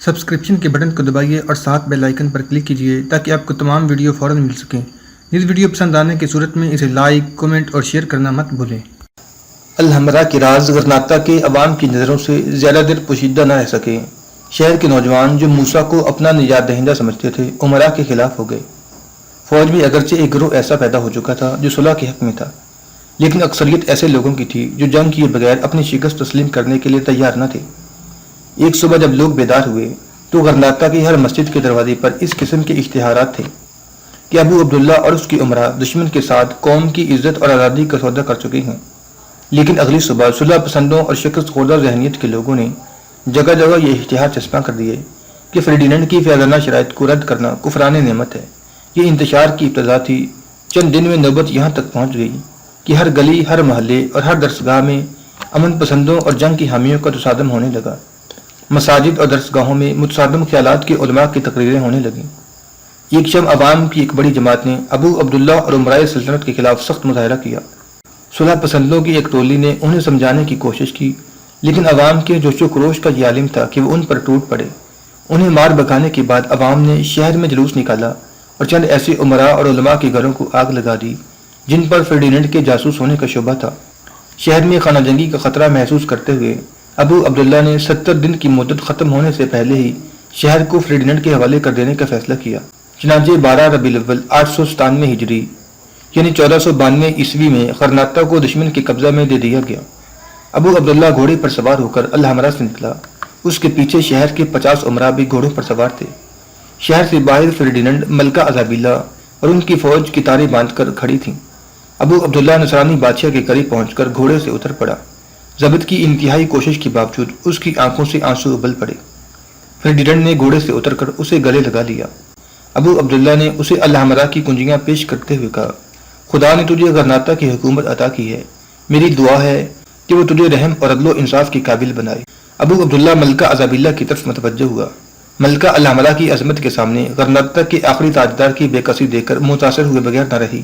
Subscription کے button کو دبائیے اور ساتھ بیل آئیکن پر کلک کیجیے تاکہ آپ کو تمام ویڈیو فوراً مل سکیں۔ اس ویڈیو پسند آنے کی صورت میں اسے لائک، کمنٹ اور شیئر کرنا مت بھولیں۔ الحمرا کے راز غرناطہ کے عوام کی نظروں سے زیادہ دیر پوشیدہ نہ رہ سکے۔ شہر کے نوجوان جو موسیٰ کو اپنا نجات دہندہ سمجھتے تھے امراء کے خلاف ہو گئے۔ فوج میں اگرچہ ایک گروہ ایسا پیدا ہو چکا تھا جو صلح کے حق میں تھا، لیکن اکثریت ایسے لوگوں کی تھی جو جنگ کیے بغیر اپنی شکست تسلیم کرنے کے لیے تیار نہ تھے۔ ایک صبح جب لوگ بیدار ہوئے تو غرناطہ کی ہر مسجد کے دروازے پر اس قسم کے اشتہارات تھے کہ ابو عبداللہ اور اس کی امراء دشمن کے ساتھ قوم کی عزت اور آزادی کا سودا کر چکے ہیں۔ لیکن اگلی صبح صلح پسندوں اور شکست خوردہ ذہنیت کے لوگوں نے جگہ جگہ یہ اشتہار چسپاں کر دیے کہ فرڈیننڈ کی فیاضانہ شرائط کو رد کرنا کفران نعمت ہے۔ یہ انتشار کی ابتدا تھی۔ چند دن میں نوبت یہاں تک پہنچ گئی کہ ہر گلی، ہر محلے اور ہر درسگاہ میں امن پسندوں اور جنگ کی حامیوں کا تصادم ہونے لگا۔ مساجد اور درسگاہوں میں متصادم خیالات کے علماء کی تقریریں ہونے لگیں۔ ایک شب عوام کی ایک بڑی جماعت نے ابو عبداللہ اور امرائے سلطنت کے خلاف سخت مظاہرہ کیا۔ صلح پسندوں کی ایک ٹولی نے انہیں سمجھانے کی کوشش کی، لیکن عوام کے جوش و خروش کا یہ عالم تھا کہ وہ ان پر ٹوٹ پڑے۔ انہیں مار بھگانے کے بعد عوام نے شہر میں جلوس نکالا اور چند ایسے امراء اور علماء کے گھروں کو آگ لگا دی جن پر فرڈیننڈ کے جاسوس ہونے کا شبہ تھا۔ شہر میں خانہ جنگی کا خطرہ محسوس کرتے ہوئے ابو عبداللہ نے 70 دن کی مدت ختم ہونے سے پہلے ہی شہر کو فرڈیننڈ کے حوالے کر دینے کا فیصلہ کیا۔ چنانچہ 12 ربیع الاول 897 ہجری یعنی 1492 عیسوی میں غرناطہ کو دشمن کے قبضہ میں دے دیا گیا۔ ابو عبداللہ گھوڑے پر سوار ہو کر الحمرا سے نکلا۔ اس کے پیچھے شہر کے 50 امراء بھی گھوڑوں پر سوار تھے۔ شہر سے باہر فرڈیننڈ، ملکہ ایزابیلا اور ان کی فوج کی تاریں باندھ کر کھڑی تھیں۔ ابو عبداللہ نصرانی بادشاہ کے قریب پہنچ کر گھوڑے سے اتر پڑا۔ ضبط کی انتہائی کوشش کے باوجود اس کی آنکھوں سے آنسو ابل پڑے۔ فرڈیننڈ نے گھوڑے سے اتر کر اسے گلے لگا لیا۔ ابو عبداللہ نے اسے الحمرا کی کنجیاں پیش کرتے ہوئے کہا، خدا نے تجھے غرناطہ کی حکومت عطا کی ہے، میری دعا ہے کہ وہ تجھے رحم اور عدل و انصاف کے قابل بنائے۔ ابو عبداللہ ملکہ ایزابیلا کی طرف متوجہ ہوا۔ ملکہ الحمرا کی عظمت کے سامنے غرناطہ کے آخری تاجدار کی بے کسی دیکھ کر متاثر ہوئے بغیر نہ رہی۔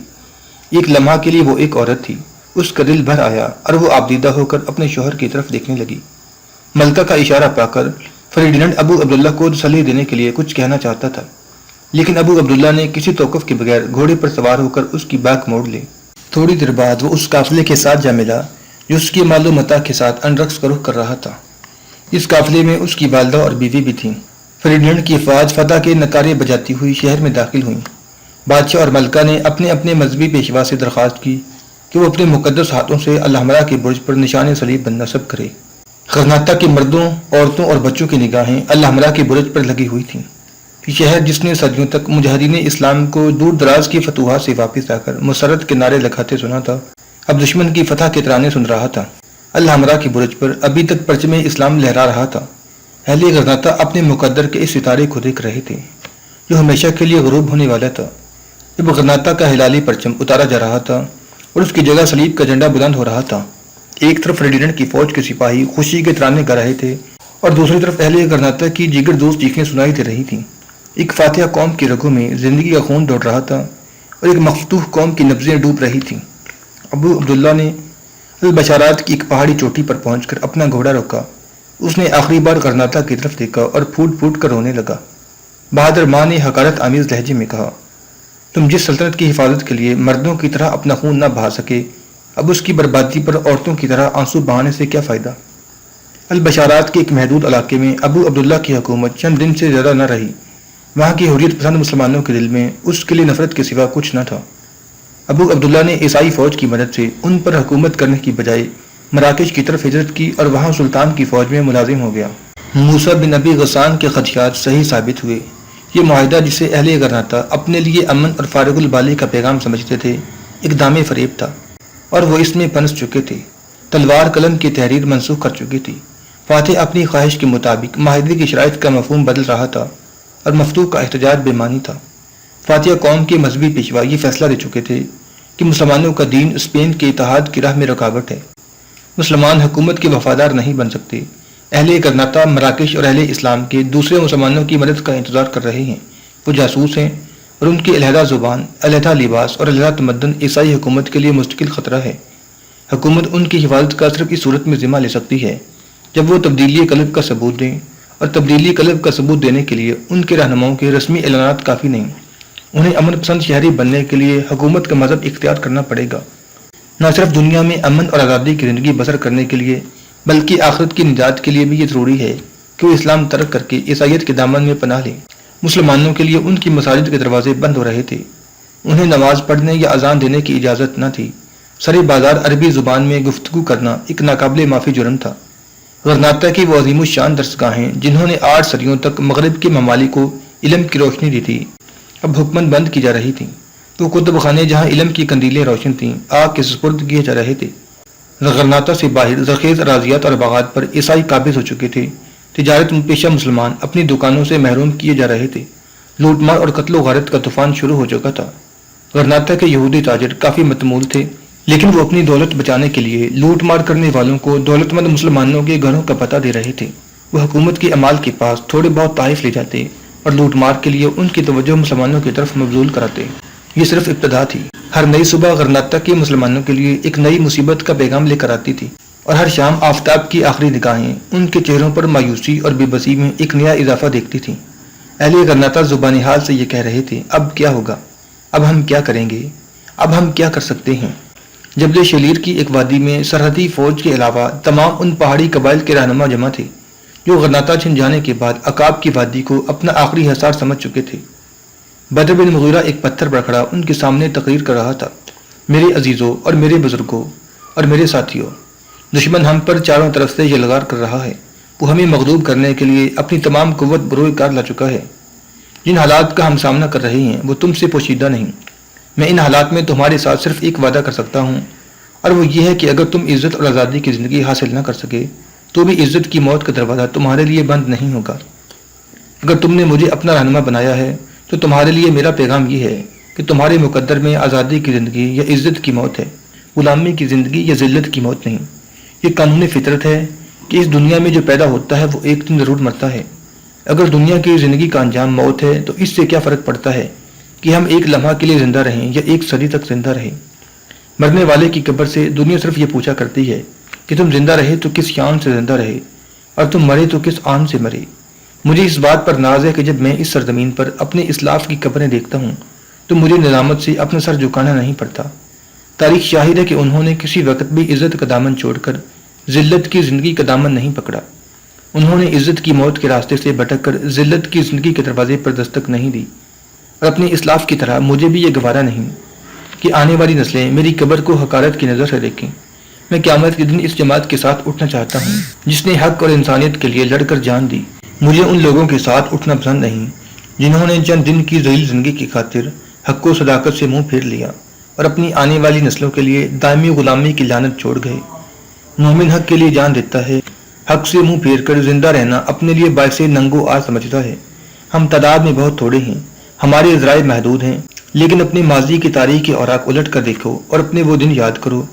ایک لمحہ کے لیے وہ ایک عورت تھی۔ اس کا دل بھر آیا اور وہ آبدیدہ ہو کر اپنے شوہر کی طرف دیکھنے لگی۔ ملکہ کا اشارہ پا کر فرڈیننڈ ابو عبداللہ کو تسلی دینے کے لیے کچھ کہنا چاہتا تھا، لیکن ابو عبداللہ نے کسی توقف کے بغیر گھوڑے پر سوار ہو کر اس کی باک موڑ لی۔ تھوڑی دیر بعد وہ اس قافلے کے ساتھ جا ملا جو اس کی مال و متاع کے ساتھ انرقص کا رخ کر رہا تھا۔ اس قافلے میں اس کی والدہ اور بیوی بھی تھیں۔ فرڈیننڈ کی افواج فتح کے نعرے بجاتی ہوئی شہر میں داخل ہوئیں۔ بادشاہ اور ملکہ نے اپنے اپنے مذہبی پیشوا سے درخواست کی کہ وہ اپنے مقدس ہاتھوں سے الحمرا کے برج پر نشان صلیب بند نصب کرے۔ غرناطہ کے مردوں، عورتوں اور بچوں کی نگاہیں الحمرا کے برج پر لگی ہوئی تھیں۔ شہر جس نے صدیوں تک مجاہدین اسلام کو دور دراز کی فتوحات سے واپس آ کر مسرت کے نعرے لگاتے سنا تھا، اب دشمن کی فتح کے ترانے سن رہا تھا۔ الحمرا کی برج پر ابھی تک پرچم اسلام لہرا رہا تھا۔ اہل غرناطہ اپنے مقدر کے اس ستارے کو دیکھ رہے تھے جو ہمیشہ کے لیے غروب ہونے والا تھا۔ جب غرناطہ کا ہلالی پرچم اتارا جا رہا تھا اور اس کی جگہ صلیب کا جھنڈا بلند ہو رہا تھا، ایک طرف فرڈیننڈ کی فوج کے سپاہی خوشی کے ترانے گا رہے تھے اور دوسری طرف اہل غرناطہ کی جگر دوست چیخیں سنائی دے رہی تھیں۔ ایک فاتحہ قوم کی رگوں میں زندگی کا خون دوڑ رہا تھا اور ایک مفتوح قوم کی نبضیں ڈوب رہی تھیں۔ ابو عبداللہ نے البشارات کی ایک پہاڑی چوٹی پر پہنچ کر اپنا گھوڑا روکا۔ اس نے آخری بار غرناطہ کی طرف دیکھا اور پھوٹ پھوٹ کر رونے لگا۔ بہادر ماں نے حقارت آمیز لہجے میں کہا، تم جس سلطنت کی حفاظت کے لیے مردوں کی طرح اپنا خون نہ بہا سکے، اب اس کی بربادی پر عورتوں کی طرح آنسو بہانے سے کیا فائدہ؟ البشارات کے ایک محدود علاقے میں ابو عبداللہ کی حکومت چند دن سے زیادہ نہ رہی۔ وہاں کی حریت پسند مسلمانوں کے دل میں اس کے لیے نفرت کے سوا کچھ نہ تھا۔ ابو عبداللہ نے عیسائی فوج کی مدد سے ان پر حکومت کرنے کی بجائے مراکش کی طرف ہجرت کی اور وہاں سلطان کی فوج میں ملازم ہو گیا۔ موسیٰ بن ابی غسان کے خدشات صحیح ثابت ہوئے۔ یہ معاہدہ جسے اہل غرناطہ اپنے لیے امن اور فارغ البالی کا پیغام سمجھتے تھے، ایک دام فریب تھا اور وہ اس میں پنس چکے تھے۔ تلوار قلم کی تحریر منسوخ کر چکی تھی۔ فاتح اپنی خواہش کے مطابق معاہدے کی شرائط کا مفہوم بدل رہا تھا اور مفتوح کا احتجاج بے معنی تھا۔ فاتح قوم کے مذہبی پیشوا یہ فیصلہ دے چکے تھے کہ مسلمانوں کا دین اسپین کے اتحاد کی راہ میں رکاوٹ ہے۔ مسلمان حکومت کے وفادار نہیں بن سکتے۔ اہل غرناطہ مراکش اور اہل اسلام کے دوسرے مسلمانوں کی مدد کا انتظار کر رہے ہیں۔ وہ جاسوس ہیں اور ان کی علیحدہ زبان، علیحدہ لباس اور علیحدہ تمدن عیسائی حکومت کے لیے مستقل خطرہ ہے۔ حکومت ان کی حفاظت کا صرف اس صورت میں ذمہ لے سکتی ہے جب وہ تبدیلی قلب کا ثبوت دیں اور تبدیلی قلب کا ثبوت دینے کے لیے ان کے رہنماؤں کے رسمی اعلانات کافی نہیں۔ انہیں امن پسند شہری بننے کے لیے حکومت کا مذہب اختیار کرنا پڑے گا۔ نہ صرف دنیا میں امن اور آزادی کی زندگی بسر کرنے کے لیے بلکہ آخرت کی نجات کے لیے بھی یہ ضروری ہے کہ وہ اسلام ترک کر کے عیسائیت کے دامن میں پناہ لیں۔ مسلمانوں کے لیے ان کی مساجد کے دروازے بند ہو رہے تھے۔ انہیں نماز پڑھنے یا اذان دینے کی اجازت نہ تھی۔ سرے بازار عربی زبان میں گفتگو کرنا ایک ناقابل معافی جرم تھا۔ غرناطہ کی وہ عظیم الشان درسگاہیں جنہوں نے 8 صدیوں تک مغرب کے ممالک کو علم کی روشنی دی تھی، اب حکمن بند کی جا رہی تھیں۔ وہ کتب خانے جہاں علم کی قندیلیں روشن تھیں، آگ کے سپرد کیے جا رہے تھے۔ غرناطہ سے باہر زرخیز اراضیات اور باغات پر عیسائی قابض ہو چکے تھے۔ تجارت میں پیشہ مسلمان اپنی دکانوں سے محروم کیے جا رہے تھے۔ لوٹ مار اور قتل و غارت کا طوفان شروع ہو چکا تھا۔ غرناطہ کے یہودی تاجر کافی متمول تھے، لیکن وہ اپنی دولت بچانے کے لیے لوٹ مار کرنے والوں کو دولت مند مسلمانوں کے گھروں کا پتہ دے رہے تھے۔ وہ حکومت کے اعمال کے پاس تھوڑے بہت تحائف لے جاتے اور لوٹ مار کے لیے ان کی توجہ مسلمانوں کی طرف مبذول کراتے۔ یہ صرف ابتدا تھی۔ ہر نئی صبح غرناطہ کے مسلمانوں کے لیے ایک نئی مصیبت کا پیغام لے کر آتی تھی، اور ہر شام آفتاب کی آخری نگاہیں ان کے چہروں پر مایوسی اور بے بسی میں ایک نیا اضافہ دیکھتی تھیں۔ اہل غرناطہ زبانی حال سے یہ کہہ رہے تھے، اب کیا ہوگا؟ اب ہم کیا کریں گے؟ اب ہم کیا کر سکتے ہیں؟ جبل شلیر کی ایک وادی میں سرحدی فوج کے علاوہ تمام ان پہاڑی قبائل کے رہنما جمع تھے جو غرناطہ چھن جانے کے بعد عقاب کی وادی کو اپنا آخری حصار سمجھ چکے تھے۔ بدر بن مغیرہ ایک پتھر پر کھڑا ان کے سامنے تقریر کر رہا تھا، میرے عزیزوں اور میرے بزرگوں اور میرے ساتھیوں، دشمن ہم پر چاروں طرف سے یلغار کر رہا ہے۔ وہ ہمیں مغلوب کرنے کے لیے اپنی تمام قوت بروئے کار لا چکا ہے۔ جن حالات کا ہم سامنا کر رہے ہیں وہ تم سے پوشیدہ نہیں۔ میں ان حالات میں تمہارے ساتھ صرف ایک وعدہ کر سکتا ہوں، اور وہ یہ ہے کہ اگر تم عزت اور آزادی کی زندگی حاصل نہ کر سکے تو بھی عزت کی موت کا دروازہ تمہارے لیے بند نہیں ہوگا۔ اگر تم نے مجھے اپنا رہنما بنایا ہے تو تمہارے لیے میرا پیغام یہ ہے کہ تمہارے مقدر میں آزادی کی زندگی یا عزت کی موت ہے، غلامی کی زندگی یا ذلت کی موت نہیں۔ یہ قانون فطرت ہے کہ اس دنیا میں جو پیدا ہوتا ہے وہ ایک دن ضرور مرتا ہے۔ اگر دنیا کی زندگی کا انجام موت ہے تو اس سے کیا فرق پڑتا ہے کہ ہم ایک لمحہ کے لیے زندہ رہیں یا ایک صدی تک زندہ رہیں۔ مرنے والے کی قبر سے دنیا صرف یہ پوچھا کرتی ہے کہ تم زندہ رہے تو کس شان سے زندہ رہے اور تم مرے تو کس آن سے مرے۔ مجھے اس بات پر ناز ہے کہ جب میں اس سرزمین پر اپنے اسلاف کی قبریں دیکھتا ہوں تو مجھے ندامت سے اپنا سر جھکانا نہیں پڑتا۔ تاریخ شاہد ہے کہ انہوں نے کسی وقت بھی عزت کا دامن چھوڑ کر ذلت کی زندگی کا دامن نہیں پکڑا۔ انہوں نے عزت کی موت کے راستے سے بھٹک کر ذلت کی زندگی کے دروازے پر دستک نہیں دی، اور اپنے اسلاف کی طرح مجھے بھی یہ گوارا نہیں کہ آنے والی نسلیں میری قبر کو حقارت کی نظر سے دیکھیں۔ میں قیامت کے دن اس جماعت کے ساتھ اٹھنا چاہتا ہوں جس نے حق اور انسانیت کے لیے لڑ کر جان دی۔ مجھے ان لوگوں کے ساتھ اٹھنا پسند نہیں جنہوں نے چند دن کی ذلیل زندگی کی خاطر حق و صداقت سے منہ پھیر لیا اور اپنی آنے والی نسلوں کے لیے دائمی غلامی کی لعنت چھوڑ گئے۔ مومن حق کے لیے جان دیتا ہے، حق سے منہ پھیر کر زندہ رہنا اپنے لیے باعث ننگو آر سمجھتا ہے۔ ہم تعداد میں بہت تھوڑے ہیں، ہمارے ذرائع محدود ہیں، لیکن اپنے ماضی کی تاریخ کے اوراق الٹ کر دیکھو اور اپنے وہ دن یاد کرو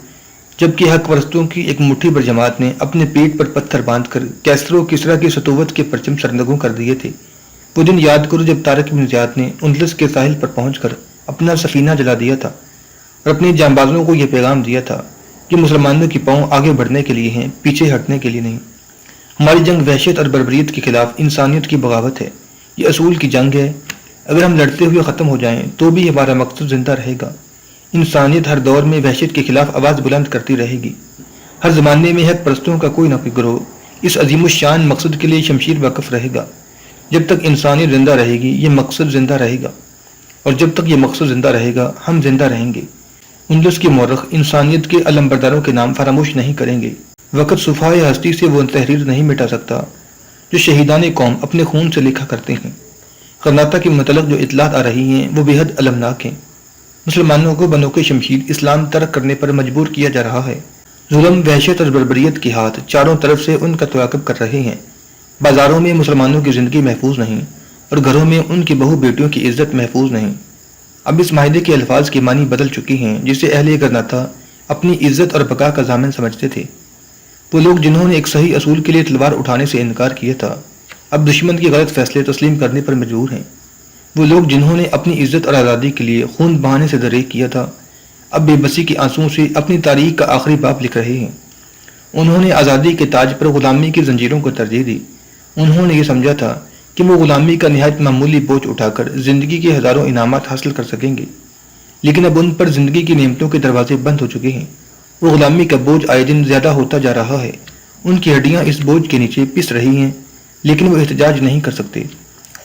جبکہ حق پرستوں کی ایک مٹھی بھر جماعت نے اپنے پیٹ پر پتھر باندھ کر کیسر و کسرا کی سطوت کے پرچم سرنگوں کر دیے تھے۔ وہ دن یاد کرو جب طارق بن زیاد نے اندلس کے ساحل پر پہنچ کر اپنا سفینہ جلا دیا تھا اور اپنے جانبازوں کو یہ پیغام دیا تھا کہ مسلمانوں کی پاؤں آگے بڑھنے کے لیے ہیں، پیچھے ہٹنے کے لیے نہیں۔ ہماری جنگ وحشت اور بربریت کے خلاف انسانیت کی بغاوت ہے، یہ اصول کی جنگ ہے۔ اگر ہم لڑتے ہوئے ختم ہو جائیں تو بھی ہمارا مقصد زندہ رہے گا۔ انسانیت ہر دور میں وحشت کے خلاف آواز بلند کرتی رہے گی۔ ہر زمانے میں حق پرستوں کا کوئی نہ کوئی گروہ اس عظیم الشان مقصد کے لیے شمشیر وقف رہے گا۔ جب تک انسانیت زندہ رہے گی یہ مقصد زندہ رہے گا، اور جب تک یہ مقصد زندہ رہے گا ہم زندہ رہیں گے۔ اندلس کے مورخ انسانیت کے علمبرداروں کے نام فراموش نہیں کریں گے۔ وقت صفحۂ ہستی سے وہ تحریر نہیں مٹا سکتا جو شہیدان قوم اپنے خون سے لکھا کرتے ہیں۔ غرناطہ کے متعلق جو اطلاعات آ رہی ہیں وہ بے حد المناک ہیں۔ مسلمانوں کو بنوق شمشیر اسلام ترک کرنے پر مجبور کیا جا رہا ہے۔ ظلم، وحشت اور بربریت کے ہاتھ چاروں طرف سے ان کا تعاقب کر رہے ہیں۔ بازاروں میں مسلمانوں کی زندگی محفوظ نہیں اور گھروں میں ان کی بہو بیٹیوں کی عزت محفوظ نہیں۔ اب اس معاہدے کے الفاظ کی معنی بدل چکی ہیں جسے اہل غرناطہ اپنی عزت اور بقا کا ضامن سمجھتے تھے۔ وہ لوگ جنہوں نے ایک صحیح اصول کے لیے تلوار اٹھانے سے انکار کیا تھا اب دشمن کے غلط فیصلے تسلیم کرنے پر مجبور ہیں۔ وہ لوگ جنہوں نے اپنی عزت اور آزادی کے لیے خون بہانے سے دریغ کیا تھا اب بے بسی کے آنسوؤں سے اپنی تاریخ کا آخری باب لکھ رہے ہیں۔ انہوں نے آزادی کے تاج پر غلامی کی زنجیروں کو ترجیح دی انہوں نے یہ سمجھا تھا کہ وہ غلامی کا نہایت معمولی بوجھ اٹھا کر زندگی کے ہزاروں انعامات حاصل کر سکیں گے، لیکن اب ان پر زندگی کی نعمتوں کے دروازے بند ہو چکے ہیں۔ وہ غلامی کا بوجھ آئے دن زیادہ ہوتا جا رہا ہے، ان کی ہڈیاں اس بوجھ کے نیچے پس رہی ہیں، لیکن وہ احتجاج نہیں کر سکتے۔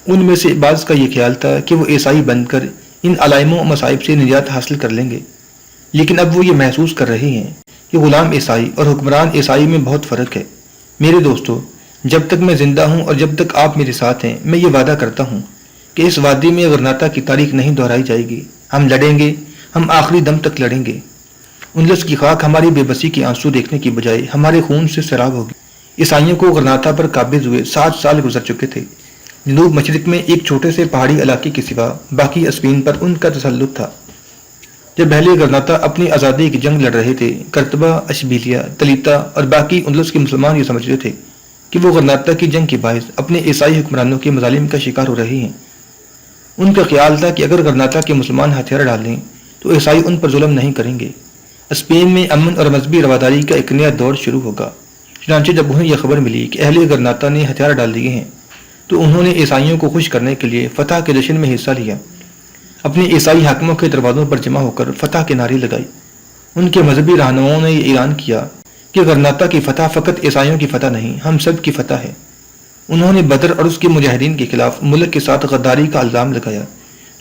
ان میں سے بعض کا یہ خیال تھا کہ وہ عیسائی بن کر ان علائم و مصائب سے نجات حاصل کر لیں گے، لیکن اب وہ یہ محسوس کر رہے ہیں کہ غلام عیسائی اور حکمران عیسائی میں بہت فرق ہے۔ میرے دوستو، جب تک میں زندہ ہوں اور جب تک آپ میرے ساتھ ہیں، میں یہ وعدہ کرتا ہوں کہ اس وادی میں غرناطہ کی تاریخ نہیں دہرائی جائے گی۔ ہم لڑیں گے، ہم آخری دم تک لڑیں گے۔ اندلس کی خاک ہماری بے بسی کے آنسو دیکھنے کی بجائے ہمارے خون سے سیراب ہوگی۔ عیسائیوں کو غرناطہ پر قابض ہوئے 7 سال گزر چکے تھے۔ جنوب مشرق میں ایک چھوٹے سے پہاڑی علاقے کے سوا باقی اسپین پر ان کا تسلط تھا۔ جب اہل غرناطہ اپنی آزادی کی جنگ لڑ رہے تھے، کرتبہ، اشبیلیہ، تلیتا اور باقی اندلس کے مسلمان یہ سمجھتے تھے کہ وہ غرناطہ کی جنگ کے باعث اپنے عیسائی حکمرانوں کے مظالم کا شکار ہو رہے ہیں۔ ان کا خیال تھا کہ اگر غرناطہ کے مسلمان ہتھیار ڈال لیں تو عیسائی ان پر ظلم نہیں کریں گے۔ اسپین میں امن اور مذہبی رواداری کا ایک نیا دور شروع ہوگا۔ چنانچہ جب انہیں یہ خبر ملی کہ اہل غرناطہ نے ہتھیار ڈال دیے ہیں تو انہوں نے عیسائیوں کو خوش کرنے کے لیے فتح کے جشن میں حصہ لیا۔ اپنے عیسائی حاکموں کے دروازوں پر جمع ہو کر فتح کے نعرے لگائے۔ ان کے مذہبی رہنماؤں نے یہ اعلان کیا کہ غرناطہ کی فتح فقط عیسائیوں کی فتح نہیں، ہم سب کی فتح ہے۔ انہوں نے بدر اور اس کے مجاہدین کے خلاف ملک کے ساتھ غداری کا الزام لگایا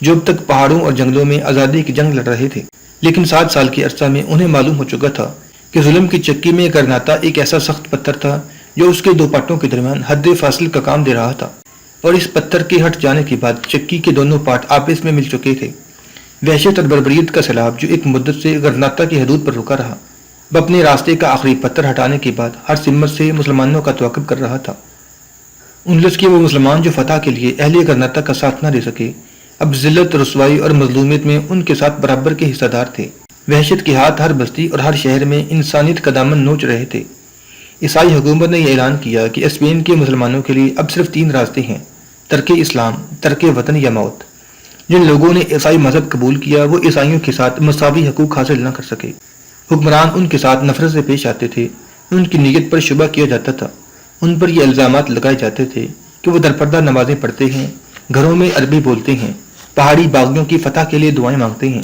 جو اب تک پہاڑوں اور جنگلوں میں آزادی کی جنگ لڑ رہے تھے، لیکن 7 سال کے عرصہ میں انہیں معلوم ہو چکا تھا کہ ظلم کی چکی میں غرناطہ ایک ایسا سخت پتھر تھا جو اس کے 2 پاٹوں کے درمیان حد فاصل کا کام دے رہا تھا، اور اس پتھر کے ہٹ جانے کے بعد چکی کے دونوں پاٹ آپس میں مل چکے تھے۔ وحشت اور بربریت کا سیلاب جو ایک مدت سے غرناطہ کی حدود پر رکا رہا، اب اپنے راستے کا آخری پتھر ہٹانے کے بعد ہر سمت سے مسلمانوں کا تعاقب کر رہا تھا۔ اندلس کے وہ مسلمان جو فتح کے لیے اہل غرناطہ کا ساتھ نہ دے سکے، اب ذلت، رسوائی اور مظلومیت میں ان کے ساتھ برابر کے حصہ دار تھے۔ وحشت کے ہاتھ ہر بستی اور ہر شہر میں انسانیت کا دامن نوچ رہے تھے۔ عیسائی حکومت نے یہ اعلان کیا کہ اسپین کے مسلمانوں کے لیے اب صرف 3 راستے ہیں: ترک اسلام، ترک وطن یا موت۔ جن لوگوں نے عیسائی مذہب قبول کیا وہ عیسائیوں کے ساتھ مساوی حقوق حاصل نہ کر سکے۔ حکمران ان کے ساتھ نفرت سے پیش آتے تھے، ان کی نیت پر شبہ کیا جاتا تھا، ان پر یہ الزامات لگائے جاتے تھے کہ وہ درپردہ نمازیں پڑھتے ہیں، گھروں میں عربی بولتے ہیں، پہاڑی باغیوں کی فتح کے لیے دعائیں مانگتے ہیں۔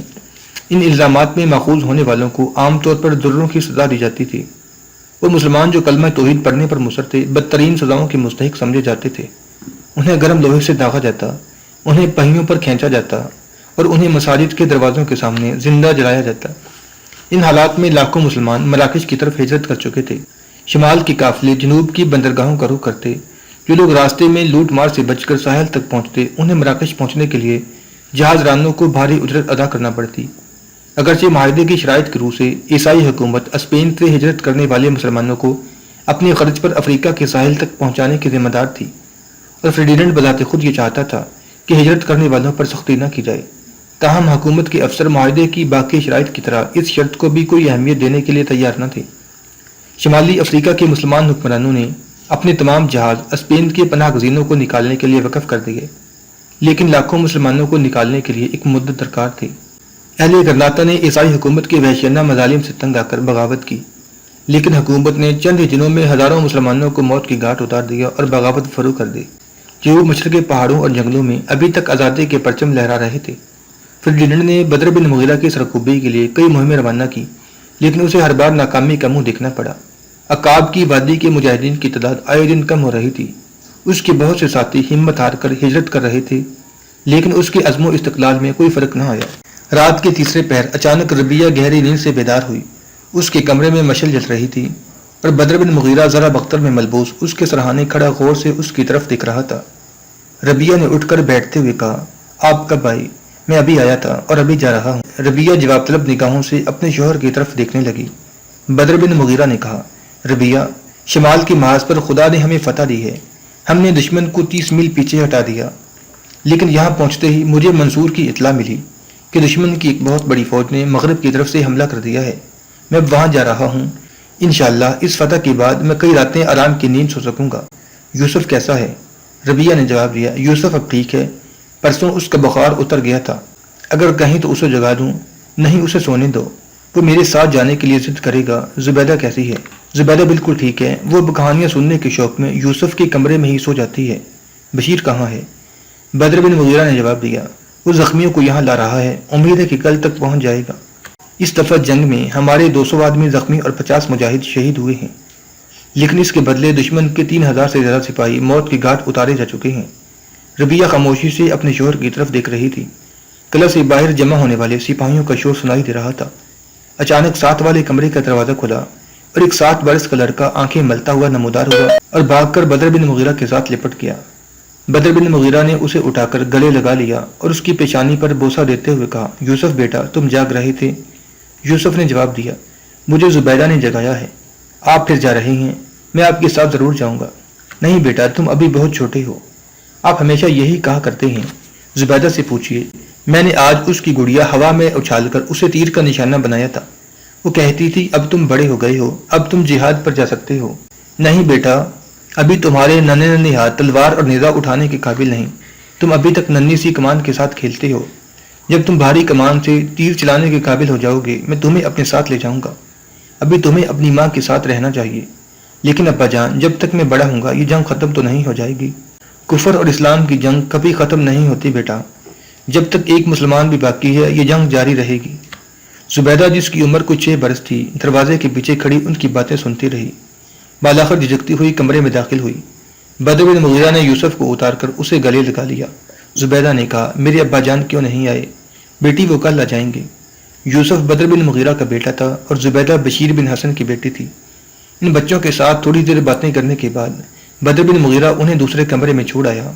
ان الزامات میں ماخوذ ہونے والوں کو عام طور پر دروں کی سزا دی جاتی تھی۔ وہ مسلمان جو کلمہ توحید پڑھنے پر مصر تھے بدترین سزاؤں کے مستحق سمجھے جاتے تھے۔ انہیں گرم لوہے سے داغا جاتا، انہیں پہیوں پر کھینچا جاتا اور انہیں مساجد کے دروازوں کے سامنے زندہ جلایا جاتا۔ ان حالات میں لاکھوں مسلمان مراکش کی طرف ہجرت کر چکے تھے۔ شمال کے قافلے جنوب کی بندرگاہوں کا رخ کرتے۔ جو لوگ راستے میں لوٹ مار سے بچ کر ساحل تک پہنچتے انہیں مراکش پہنچنے کے لیے جہاز رانوں کو بھاری اجرت ادا کرنا پڑتی۔ اگرچہ معاہدے کی شرائط کی روح سے عیسائی حکومت اسپین سے ہجرت کرنے والے مسلمانوں کو اپنے خرچ پر افریقہ کے ساحل تک پہنچانے کی ذمہ دار تھی، اور فریڈینڈ بذات خود یہ چاہتا تھا کہ ہجرت کرنے والوں پر سختی نہ کی جائے، تاہم حکومت کے افسر معاہدے کی باقی شرائط کی طرح اس شرط کو بھی کوئی اہمیت دینے کے لیے تیار نہ تھے۔ شمالی افریقہ کے مسلمان حکمرانوں نے اپنے تمام جہاز اسپین کے پناہ گزینوں کو نکالنے کے لیے وقف کر دیے، لیکن لاکھوں مسلمانوں کو نکالنے کے لیے ایک مدت درکار تھی۔ اہل غرناطہ نے عیسائی حکومت کے وحشیانہ مظالم سے تنگ آ کر بغاوت کی، لیکن حکومت نے چند ہی دنوں میں ہزاروں مسلمانوں کو موت کی گھاٹ اتار دیا اور بغاوت فرو کر دی۔ جنوب مشرق کے پہاڑوں اور جنگلوں میں ابھی تک آزادی کے پرچم لہرا رہے تھے۔ فردینڈ نے بدر بن مغیرہ کی سرکوبی کے لیے کئی مہمیں روانہ کی، لیکن اسے ہر بار ناکامی کا منہ دیکھنا پڑا۔ عقاب کی وادی کے مجاہدین کی تعداد آئے دن کم ہو رہی تھی۔ اس کے بہت سے ساتھی ہمت ہار کر ہجرت کر رہے تھے، لیکن اس کے عزم و استقلال میں کوئی فرق نہ آیا۔ رات کے تیسرے پہر اچانک ربیہ گہری نیند سے بیدار ہوئی۔ اس کے کمرے میں مشعل جل رہی تھی اور بدر بن مغیرہ ذرا بختر میں ملبوس اس کے سرہانے کھڑا غور سے اس کی طرف دیکھ رہا تھا۔ ربیہ نے اٹھ کر بیٹھتے ہوئے کہا، آپ کب آئی؟ میں ابھی آیا تھا اور ابھی جا رہا ہوں۔ ربیہ جواب طلب نگاہوں سے اپنے شوہر کی طرف دیکھنے لگی۔ بدر بن مغیرہ نے کہا، ربیہ، شمال کے محاذ پر خدا نے ہمیں فتح دی ہے۔ ہم نے دشمن کو 30 میل پیچھے ہٹا دیا، لیکن یہاں پہنچتے ہی مجھے منصور کی اطلاع ملی کہ دشمن کی ایک بہت بڑی فوج نے مغرب کی طرف سے حملہ کر دیا ہے۔ میں اب وہاں جا رہا ہوں۔ انشاءاللہ اس فتح کے بعد میں کئی راتیں آرام کی نیند سو سکوں گا۔ یوسف کیسا ہے؟ ربیہ نے جواب دیا، یوسف اب ٹھیک ہے، پرسوں اس کا بخار اتر گیا تھا، اگر کہیں تو اسے جگا دوں، نہیں اسے سونے دو، وہ میرے ساتھ جانے کے لیے ضد کرے گا۔ زبیدہ کیسی ہے؟ زبیدہ بالکل ٹھیک ہے، وہ اب کہانیاں سننے کے شوق میں یوسف کے کمرے میں ہی سو جاتی ہے۔ بشیر کہاں ہے؟ بدر بن مغیرہ نے جواب دیا، وہ زخمیوں کو یہاں لا رہا ہے، امید ہے کہ کل تک پہنچ جائے گا۔ اس دفعہ جنگ میں ہمارے 200 آدمی زخمی اور 50 مجاہد شہید ہوئے ہیں، لیکن اس کے بدلے دشمن کے 3000 سے زیادہ سپاہی موت کی گھاٹ اتارے جا چکے ہیں۔ ربیہ خاموشی سے اپنے شوہر کی طرف دیکھ رہی تھی۔ قلعہ سے باہر جمع ہونے والے سپاہیوں کا شور سنائی دے رہا تھا۔ اچانک ساتھ والے کمرے کا دروازہ کھلا اور ایک 7 برس کا لڑکا آنکھیں ملتا ہوا نمودار ہوا اور بھاگ کر بدر بن مغیرہ کے ساتھ لپٹ گیا۔ بدر بن مغیرہ نے اسے اٹھا کر گلے لگا لیا اور اس کی پیشانی پر بوسہ دیتے ہوئے کہا، یوسف بیٹا، تم جاگ رہے تھے؟ یوسف نے جواب دیا، مجھے زبیدہ نے جگایا ہے۔ آپ پھر جا رہے ہیں؟ میں آپ کے ساتھ ضرور جاؤں گا۔ نہیں بیٹا، تم ابھی بہت چھوٹے ہو، آپ ہمیشہ یہی کہا کرتے ہیں۔ زبیدہ سے پوچھئے، میں نے آج اس کی گڑیا ہوا میں اچھال کر اسے تیر کا نشانہ بنایا تھا۔ وہ کہتی تھی اب تم بڑے ہو گئے ہو، اب تم جہاد پر جا سکتے ہو۔ نہیں بیٹا، ابھی تمہارے ننھے ننھے ہاتھ تلوار اور نیزہ اٹھانے کے قابل نہیں، تم ابھی تک ننھی سی کمان کے ساتھ کھیلتے ہو۔ جب تم بھاری کمان سے تیر چلانے کے قابل ہو جاؤ گے میں تمہیں اپنے ساتھ لے جاؤں گا۔ ابھی تمہیں اپنی ماں کے ساتھ رہنا چاہیے۔ لیکن ابا جان، جب تک میں بڑا ہوں گا یہ جنگ ختم تو نہیں ہو جائے گی۔ کفر اور اسلام کی جنگ کبھی ختم نہیں ہوتی بیٹا، جب تک ایک مسلمان بھی باقی ہے یہ جنگ جاری رہے گی۔ زبیدہ جس کی عمر کچھ 6 برس تھی، دروازے کے پیچھے کھڑی ان کی باتیں سنتی رہی۔ بالاخر جھجکتی ہوئی کمرے میں داخل ہوئی۔ بدر بن مغیرہ نے یوسف کو اتار کر اسے گلے لگا لیا۔ زبیدہ نے کہا، میرے ابا جان کیوں نہیں آئے؟ بیٹی وہ کل آ جائیں گے۔ یوسف بدر بن مغیرہ کا بیٹا تھا اور زبیدہ بشیر بن حسن کی بیٹی تھی۔ ان بچوں کے ساتھ تھوڑی دیر باتیں کرنے کے بعد بدر بن مغیرہ انہیں دوسرے کمرے میں چھوڑ آیا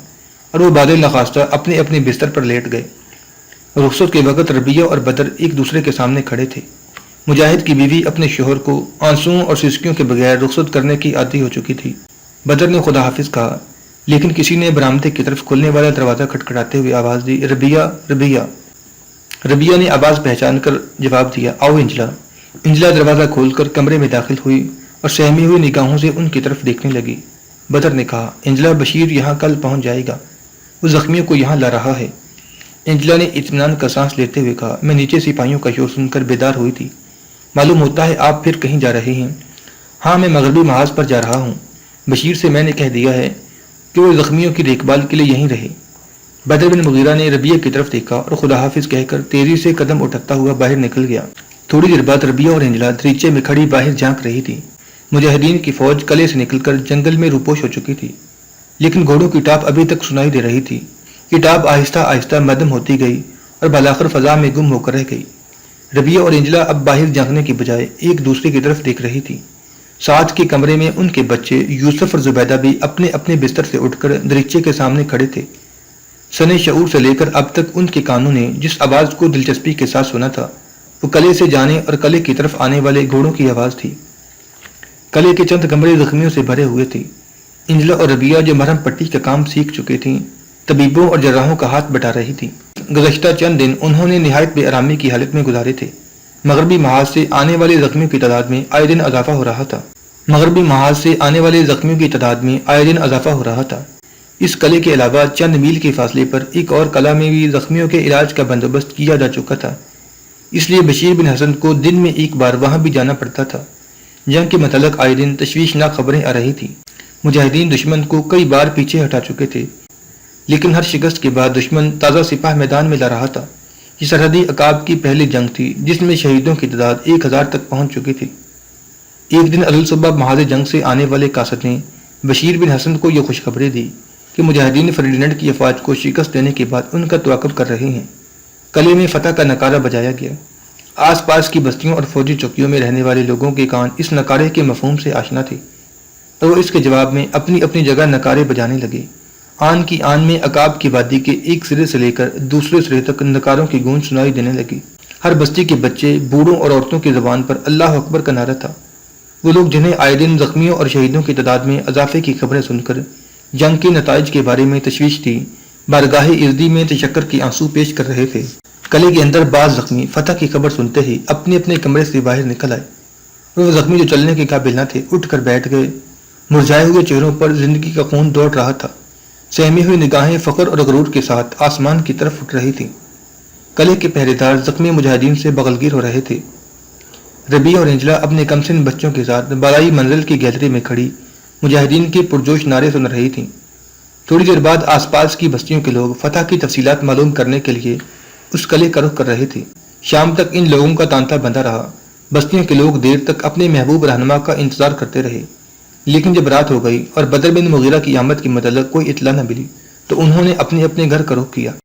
اور وہ بعد نخواستہ اپنے اپنے بستر پر لیٹ گئے۔ رخصت کے وقت ربیہ اور بدر ایک دوسرے کے سامنے کھڑے تھے۔ مجاہد کی بیوی اپنے شوہر کو آنسوؤں اور سسکیوں کے بغیر رخصت کرنے کی عادی ہو چکی تھی۔ بدر نے خدا حافظ کہا، لیکن کسی نے برآمدے کی طرف کھلنے والا دروازہ کھٹکھٹاتے ہوئے آواز دی، ربیہ، ربیہ۔ ربیہ نے آواز پہچان کر جواب دیا، آؤ انجلا۔ انجلا دروازہ کھول کر کمرے میں داخل ہوئی اور سہمی ہوئی نگاہوں سے ان کی طرف دیکھنے لگی۔ بدر نے کہا، انجلا، بشیر یہاں کل پہنچ جائے گا، وہ زخمیوں کو یہاں لا رہا ہے۔ انجلا نے اطمینان کا سانس لیتے ہوئے کہا، میں نیچے سپاہیوں کا شور سن کر بیدار ہوئی تھی، معلوم ہوتا ہے آپ پھر کہیں جا رہے ہیں۔ ہاں، میں مغربی محاذ پر جا رہا ہوں، بشیر سے میں نے کہہ دیا ہے کہ وہ زخمیوں کی دیکھ بھال کے لیے یہیں رہے۔ بدر بن مغیرہ نے ربیہ کی طرف دیکھا اور خدا حافظ کہہ کر تیزی سے قدم اٹھتا ہوا باہر نکل گیا۔ تھوڑی دیر بعد ربیہ اور انجلا دریچے میں کھڑی باہر جھانک رہی تھی۔ مجاہدین کی فوج قلعے سے نکل کر جنگل میں روپوش ہو چکی تھی، لیکن گھوڑوں کی ٹاپ ابھی تک سنائی دے رہی تھی۔ یہ ٹاپ آہستہ آہستہ مدھم ہوتی گئی اور بالاخر فضا میں گم ہو کر رہ گئی۔ ربیہ اور انجلا اب باہر جھانکنے کی بجائے ایک دوسرے کی طرف دیکھ رہی تھی۔ ساتھ کے کمرے میں ان کے بچے یوسف اور زبیدہ بھی اپنے اپنے بستر سے اٹھ کر دریچے کے سامنے کھڑے تھے۔ سن شعور سے لے کر اب تک ان کے کانوں نے جس آواز کو دلچسپی کے ساتھ سنا تھا وہ قلعے سے جانے اور قلعے کی طرف آنے والے گھوڑوں کی آواز تھی۔ قلعے کے چند کمرے زخمیوں سے بھرے ہوئے تھے۔ انجلا اور ربیہ جو مرہم پٹی کا کام سیکھ چکے تھیں، طبیبوں اور جراحوں کا ہاتھ بٹا رہی تھی۔ گزشتہ چند دن انہوں نے نہایت بے آرامی کی حالت میں گزارے تھے۔ مغربی محاذ سے آنے والے زخمیوں کی تعداد میں آئے دن اضافہ ہو رہا تھا۔ اس قلعے کے علاوہ چند میل کے فاصلے پر ایک اور قلعہ میں بھی زخمیوں کے علاج کا بندوبست کیا جا چکا تھا، اس لیے بشیر بن حسن کو دن میں ایک بار وہاں بھی جانا پڑتا تھا۔ جنگ کے متعلق آئے دن تشویشناک خبریں آ رہی تھیں۔ مجاہدین دشمن کو کئی بار پیچھے ہٹا چکے تھے، لیکن ہر شکست کے بعد دشمن تازہ سپاہ میدان میں لا رہا تھا۔ یہ سرحدی عقاب کی پہلی جنگ تھی جس میں شہیدوں کی تعداد 1000 تک پہنچ چکی تھی۔ ایک دن صبح محاذ جنگ سے آنے والے قاصد نے بشیر بن حسن کو یہ خوشخبری دی کہ مجاہدین فرڈیننڈ کی افواج کو شکست دینے کے بعد ان کا توقف کر رہے ہیں۔ قلعے میں فتح کا نعرہ بجایا گیا۔ آس پاس کی بستیوں اور فوجی چوکیوں میں رہنے والے لوگوں کے کان اس نعرے کے مفہوم سے آشنا تھے، تو وہ اس کے جواب میں اپنی اپنی جگہ نعرے بجانے لگے۔ آن کی آن میں عقاب کی وادی کے ایک سرے سے لے کر دوسرے سرے تک نعروں کی گونج سنائی دینے لگی۔ ہر بستی کے بچے، بوڑھوں اور عورتوں کی زبان پر اللہ اکبر کا نعرہ تھا۔ وہ لوگ جنہیں آئے دن زخمیوں اور شہیدوں کی تعداد میں اضافے کی خبریں سن کر جنگ کے نتائج کے بارے میں تشویش تھی، بارگاہ عزدی میں تشکر کے آنسو پیش کر رہے تھے۔ قلعے کے اندر بعض زخمی فتح کی خبر سنتے ہی اپنے اپنے کمرے سے باہر نکل آئے۔ وہ زخمی جو چلنے کے قابل نہ تھے اٹھ کر بیٹھ گئے۔ مرجھائے ہوئے چہروں پر زندگی کا خون دوڑ رہا تھا۔ سہمی ہوئی نگاہیں فخر اور غرور کے ساتھ آسمان کی طرف اٹھ رہی تھیں۔ قلعے کے پہرے دار زخمی مجاہدین سے بغلگیر ہو رہے تھے۔ ربیہ اور اینجلا اپنے کم سن بچوں کے ساتھ بالائی منزل کی گیلری میں کھڑی مجاہدین کے پرجوش نعرے سن رہی تھیں۔ تھوڑی دیر بعد آس پاس کی بستیوں کے لوگ فتح کی تفصیلات معلوم کرنے کے لیے اس قلعے کا رخ کر رہے تھے۔ شام تک ان لوگوں کا تانتا بندھا رہا۔ بستیوں کے لوگ دیر تک اپنے محبوب رہنما کا انتظار کرتے رہے، لیکن جب رات ہو گئی اور بدر بن مغیرہ کی آمد کے متعلق کوئی اطلاع نہ ملی تو انہوں نے اپنے اپنے گھر کا رخ کیا۔